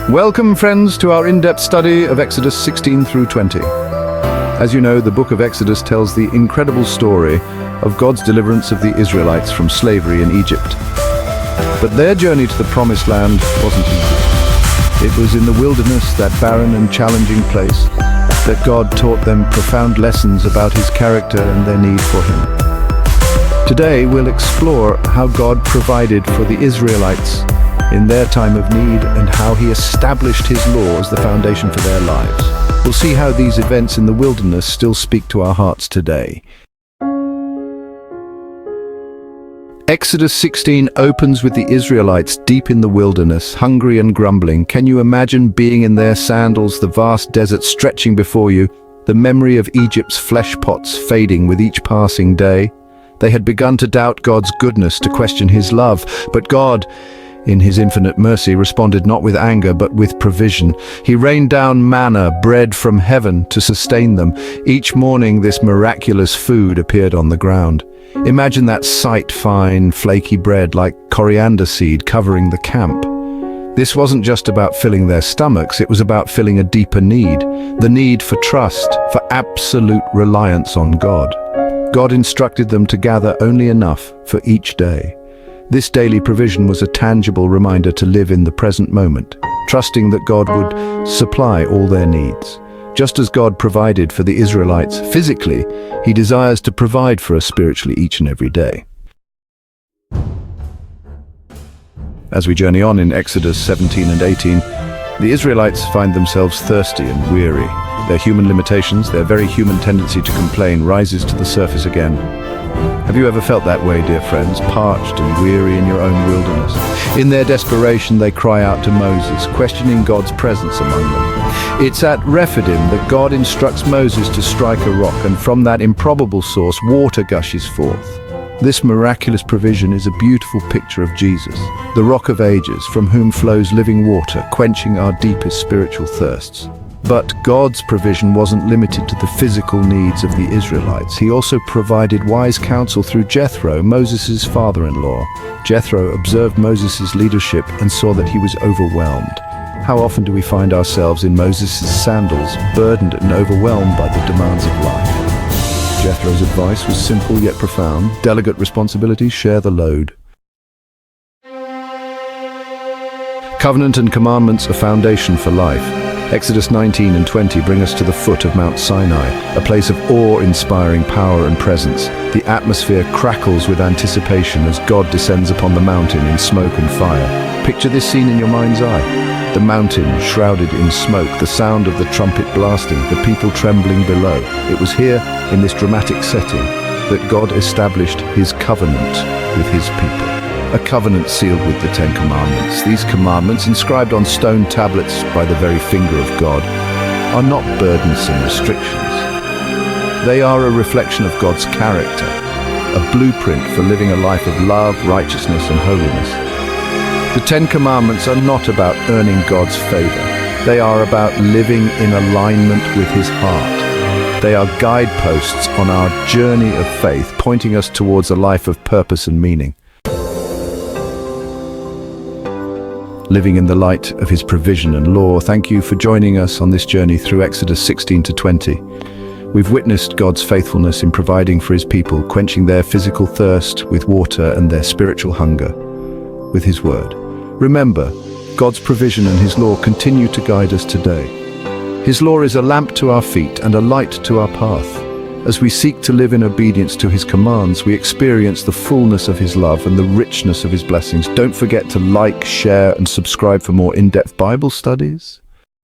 Welcome, friends, to our in-depth study of Exodus 16 through 20. As you know, the book of Exodus tells the incredible story of God's deliverance of the Israelites from slavery in Egypt. But their journey to the promised land wasn't easy. It was in the wilderness, that barren and challenging place, that God taught them profound lessons about his character and their need for him. Today, we'll explore how God provided for the Israelites in their time of need and how he established his law as the foundation for their lives. We'll see how these events in the wilderness still speak to our hearts today. Exodus 16 opens with the Israelites deep in the wilderness, hungry and grumbling. Can you imagine being in their sandals, the vast desert stretching before you, the memory of Egypt's flesh pots fading with each passing day? They had begun to doubt God's goodness, to question his love, but God, in his infinite mercy, responded not with anger but with provision. He rained down manna, bread from heaven, to sustain them. Each morning this miraculous food appeared on the ground. Imagine that sight, fine, flaky bread like coriander seed covering the camp. This wasn't just about filling their stomachs, it was about filling a deeper need, the need for trust, for absolute reliance on God. God instructed them to gather only enough for each day. This daily provision was a tangible reminder to live in the present moment, trusting that God would supply all their needs. Just as God provided for the Israelites physically, he desires to provide for us spiritually each and every day. As we journey on in Exodus 17 and 18, the Israelites find themselves thirsty and weary. Their human limitations, their very human tendency to complain, rises to the surface again. Have you ever felt that way, dear friends, parched and weary in your own wilderness? In their desperation, they cry out to Moses, questioning God's presence among them. It's at Rephidim that God instructs Moses to strike a rock, and from that improbable source, water gushes forth. This miraculous provision is a beautiful picture of Jesus, the rock of ages, from whom flows living water, quenching our deepest spiritual thirsts. But God's provision wasn't limited to the physical needs of the Israelites. He also provided wise counsel through Jethro, Moses' father-in-law. Jethro observed Moses' leadership and saw that he was overwhelmed. How often do we find ourselves in Moses' sandals, burdened and overwhelmed by the demands of life? Jethro's advice was simple yet profound. Delegate responsibilities, share the load. Covenant and commandments, a foundation for life. Exodus 19 and 20 bring us to the foot of Mount Sinai, a place of awe-inspiring power and presence. The atmosphere crackles with anticipation as God descends upon the mountain in smoke and fire. Picture this scene in your mind's eye. The mountain shrouded in smoke, the sound of the trumpet blasting, the people trembling below. It was here, in this dramatic setting, that God established his covenant with his people. A covenant sealed with the 10 Commandments. These commandments, inscribed on stone tablets by the very finger of God, are not burdensome restrictions. They are a reflection of God's character, a blueprint for living a life of love, righteousness, and holiness. The 10 Commandments are not about earning God's favor. They are about living in alignment with his heart. They are guideposts on our journey of faith, pointing us towards a life of purpose and meaning. Living in the light of his provision and law, thank you for joining us on this journey through Exodus 16 to 20. We've witnessed God's faithfulness in providing for his people, quenching their physical thirst with water and their spiritual hunger with his word. Remember, God's provision and his law continue to guide us today. His law is a lamp to our feet and a light to our path. As we seek to live in obedience to his commands, we experience the fullness of his love and the richness of his blessings. Don't forget to like, share, and subscribe for more in-depth Bible studies.